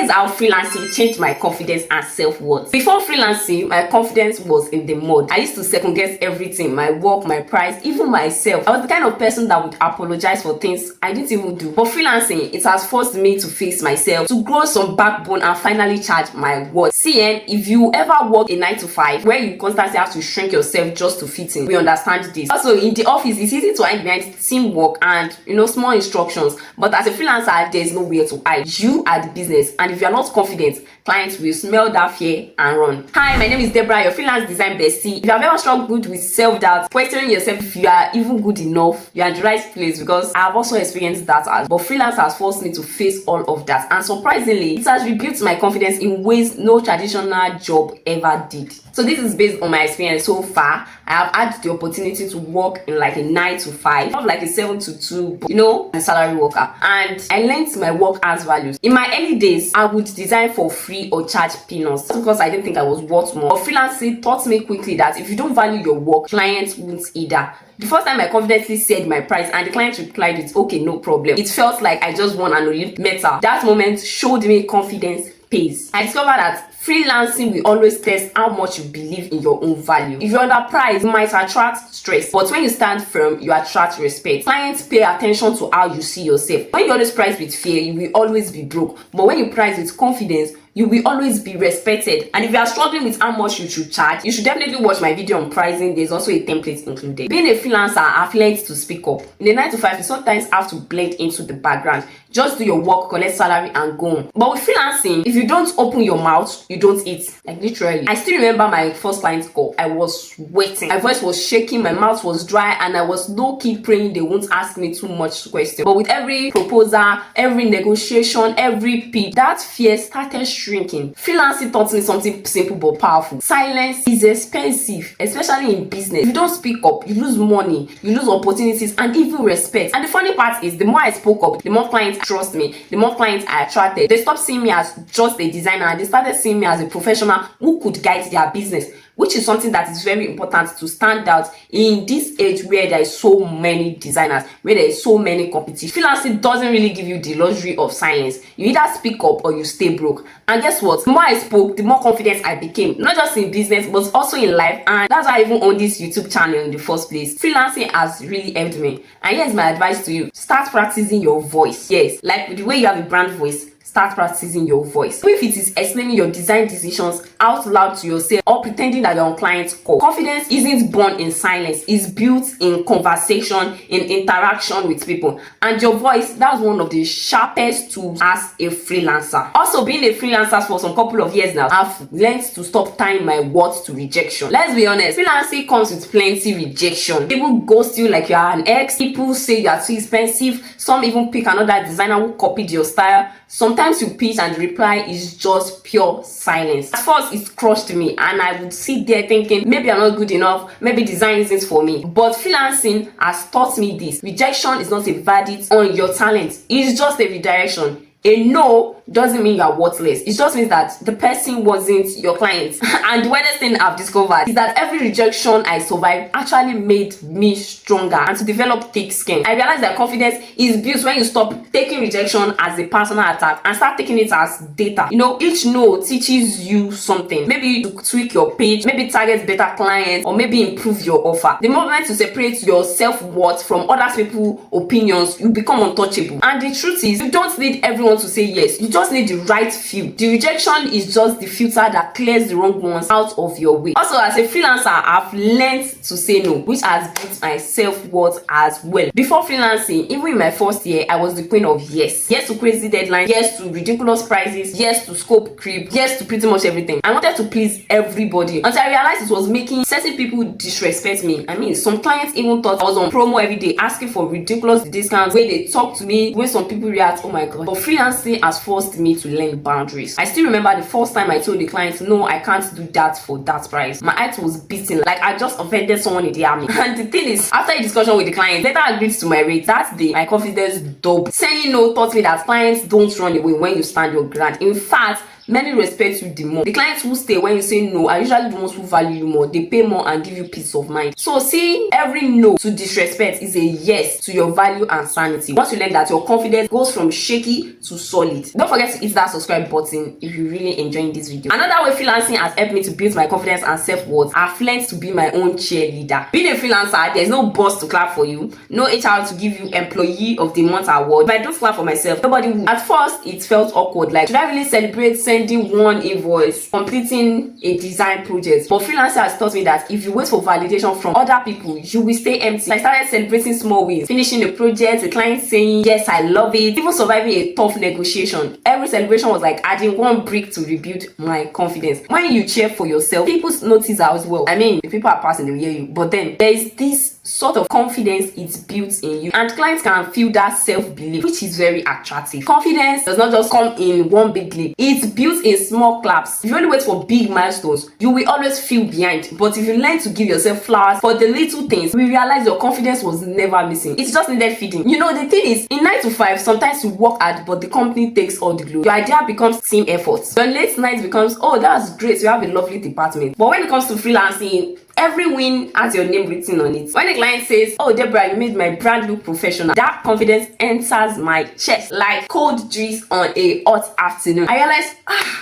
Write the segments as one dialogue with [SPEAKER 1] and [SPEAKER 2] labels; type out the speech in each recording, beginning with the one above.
[SPEAKER 1] Here's how freelancing changed my confidence and self-worth. Before freelancing, my confidence was in the mud. I used to second guess everything, my work, my price, even myself. I was the kind of person that would apologize for things I didn't even do. But freelancing, it has forced me to face myself, to grow some backbone and finally charge my worth. See, if you ever work a 9 to 5 where you constantly have to shrink yourself just to fit in, we understand this. Also, in the office, it's easy to hide behind teamwork and small instructions. But as a freelancer, there's nowhere to hide. You are the business, and if you are not confident, clients will smell that fear and run. Hi, my name is Deborah, your freelance design bestie. If you have ever struggled with self-doubt, questioning yourself if you are even good enough, you are in the right place, because I have also experienced that. But freelance has forced me to face all of that, and surprisingly, it has rebuilt my confidence in ways no traditional job ever did. So this is based on my experience so far. I have had the opportunity to work in like a 9 to 5, not like a 7 to 2, but a salary worker. And I learned my work as values. In my early days, I would design for free or charge peanuts because I didn't think I was worth more. But freelancing taught me quickly that if you don't value your work, clients won't either. The first time I confidently said my price and the client replied with, okay, no problem, it felt like I just won an Olympic medal. That moment showed me confidence pays. I discovered that freelancing will always test how much you believe in your own value. If you're underpriced, you might attract stress, but when you stand firm, you attract respect. Clients pay attention to how you see yourself. When you always price with fear, you will always be broke. But when you price with confidence, you will always be respected. And if you are struggling with how much you should charge, you should definitely watch my video on pricing. There's also a template included. Being a freelancer, I've learned to speak up. In a 9 to 5, you sometimes have to blend into the background. Just do your work, collect salary, and go on. But with freelancing, if you don't open your mouth, you don't eat. Like literally. I still remember my first client call. I was sweating. My voice was shaking, my mouth was dry, and I was low-key praying they won't ask me too much questions. But with every proposal, every negotiation, every pitch, that fear started shrinking. Freelancing taught me something simple but powerful. Silence is expensive, especially in business. If you don't speak up, you lose money, you lose opportunities, and even respect. And the funny part is, the more I spoke up, the more clients trust me, the more clients I attracted. They stopped seeing me as just a designer and they started seeing me as a professional who could guide their business, which is something that is very important to stand out in this age where there is so many designers, where there is so many competition. Freelancing doesn't really give you the luxury of silence. You either speak up or you stay broke. And guess what? The more I spoke, the more confident I became, not just in business but also in life. And that's why I even own this YouTube channel in the first place. Freelancing has really helped me. And here's my advice to you: start practicing your voice. Yes, like the way you have a brand voice, start practicing your voice. If it is explaining your design decisions out loud to yourself or pretending that you're on client's call. Confidence isn't born in silence, it's built in conversation, in interaction with people. And your voice, that's one of the sharpest tools as a freelancer. Also, being a freelancer for some couple of years now, I've learned to stop tying my worth to rejection. Let's be honest, freelancing comes with plenty rejection. People ghost you like you are an ex, people say you are too expensive, some even pick another designer who copied your style. Sometimes you pitch and the reply is just pure silence. At first, it crushed me and I would sit there thinking, maybe I'm not good enough, maybe design isn't for me. But freelancing has taught me this: rejection is not a verdict on your talent, it's just a redirection. A no doesn't mean you are worthless. It just means that the person wasn't your client. And the weirdest thing I've discovered is that every rejection I survived actually made me stronger and to develop thick skin. I realized that confidence is built when you stop taking rejection as a personal attack and start taking it as data. Each no teaches you something. Maybe to tweak your page, maybe target better clients, or maybe improve your offer. The moment you separate your self-worth from other people's opinions, you become untouchable. And the truth is, you don't need everyone to say yes. You just need the right few. The rejection is just the filter that clears the wrong ones out of your way. Also, as a freelancer, I've learned to say no, which has built my self-worth as well. Before freelancing, even in my first year, I was the queen of yes. Yes to crazy deadlines, yes to ridiculous prices, yes to scope creep, yes to pretty much everything. I wanted to please everybody until I realized it was making certain people disrespect me. I mean, some clients even thought I was on promo every day, asking for ridiculous discounts, where they talk to me, when some people react, oh my god. But freelancing has forced me to learn boundaries. I still remember the first time I told the client, no, I can't do that for that price. My heart was beating like I just offended someone in the army. And the thing is, after a discussion with the client, later agreed to my rate. That day, my confidence doubled. Saying no taught me that clients don't run away when you stand your ground. In fact, many respect you the more. The clients who stay when you say no are usually the ones who value you more. They pay more and give you peace of mind. So seeing every no to disrespect is a yes to your value and sanity. Once you learn that, your confidence goes from shaky to solid. Don't forget to hit that subscribe button if you're really enjoying this video. Another way freelancing has helped me to build my confidence and self-worth, I've learned to be my own cheerleader. Being a freelancer, there's no boss to clap for you, no HR to give you Employee of the Month award. If I don't clap for myself, nobody would. At first, it felt awkward. Like, should I really celebrate sending one invoice, completing a design project? But freelancer has taught me that if you wait for validation from other people, you will stay empty. I started celebrating small wins, finishing a project, the client saying, yes, I love it, even surviving a tough negotiation. Every celebration was like adding one brick to rebuild my confidence. When you cheer for yourself, people notice as well. I mean, if people are passing, they will hear you. But then there is this sort of confidence it's built in you, and clients can feel that self-belief, which is very attractive. Confidence does not just come in one big leap, it's built in small claps. If you only wait for big milestones, you will always feel behind. But if you learn to give yourself flowers for the little things, we realize your confidence was never missing. It's just needed feeding. You know, the thing is, in 9 to 5, sometimes you work hard, but the company takes all the glory. Your idea becomes team effort. Your late night becomes, oh, that's great, you have a lovely department. But when it comes to freelancing, every win has your name written on it. When the client says, oh, Deborah, you made my brand look professional, that confidence enters my chest like cold juice on a hot afternoon. I realize,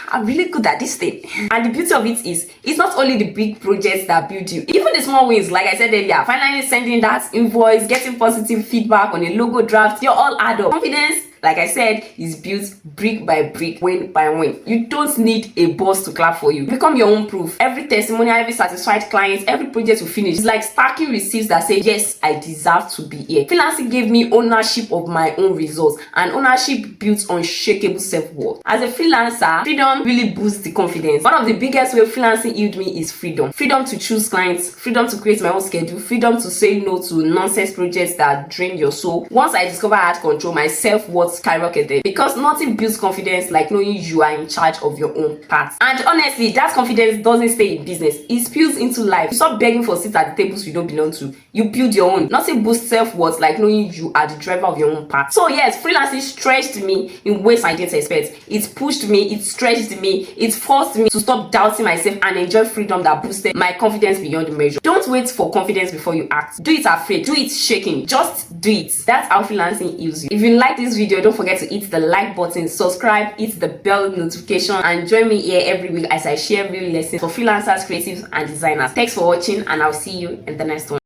[SPEAKER 1] I'm really good at this thing. And the beauty of it is, it's not only the big projects that build you, even the small wins, like I said earlier, finally sending that invoice, getting positive feedback on a logo draft, you're all add up. Confidence, like I said, is built brick by brick, win by win. You don't need a boss to clap for you. Become your own proof. Every testimonial, every satisfied client, every project you finish, it's like stacking receipts that say, yes, I deserve to be here. Freelancing gave me ownership of my own results, and ownership builds unshakable self-worth. As a freelancer, freedom really boosts the confidence. One of the biggest ways freelancing healed me is freedom. Freedom to choose clients, freedom to create my own schedule, freedom to say no to nonsense projects that drain your soul. Once I discovered I had control, my self-worth skyrocketed, because nothing builds confidence like knowing you are in charge of your own path. And honestly, that confidence doesn't stay in business, it spills into life. You stop begging for seats at the tables you don't belong to, you build your own. Nothing boosts self-worth like knowing you are the driver of your own path. So yes, freelancing stretched me in ways I didn't expect. It pushed me, it stretched me, it forced me to stop doubting myself and enjoy freedom that boosted my confidence beyond measure. Don't wait for confidence before you act. Do it afraid, do it shaking, just do it. That's how freelancing heals you. If you like this video, don't forget to hit the like button, subscribe, hit the bell notification, and join me here every week as I share real lessons for freelancers, creatives, and designers. Thanks for watching, and I'll see you in the next one.